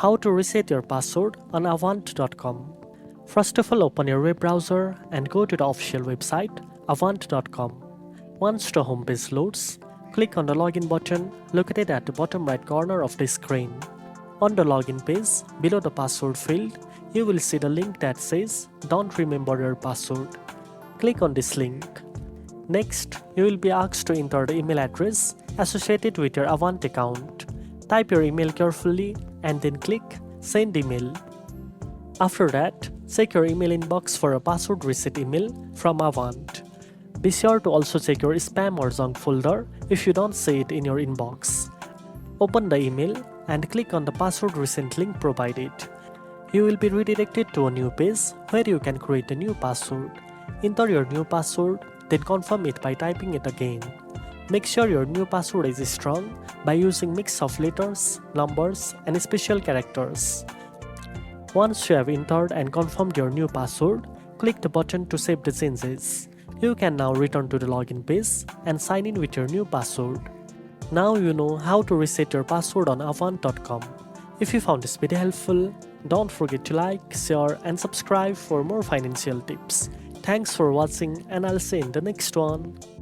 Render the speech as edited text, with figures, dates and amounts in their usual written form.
How to reset your password on Avant.com. First of all, open your web browser and go to the official website Avant.com. Once the homepage loads, click on the login button located at the bottom right corner of the screen. On the login page, below the password field, you will see the link that says "Don't remember your password." Click on this link. Next, you will be asked to enter the email address associated with your Avant account. Type your email carefully and then click Send email. After that, check your email inbox for a password reset email from Avant. Be sure to also check your spam or junk folder if you don't see it in your inbox. Open the email and click on the password reset link provided. You will be redirected to a new page where you can create a new password. Enter your new password, then confirm it by typing it again. Make sure your new password is strong by using mix of letters, numbers, and special characters. Once you have entered and confirmed your new password, click the button to save the changes. You can now return to the login page and sign in with your new password. Now you know how to reset your password on Avant.com. If you found this video helpful, don't forget to like, share, and subscribe for more financial tips. Thanks for watching, and I'll see you in the next one.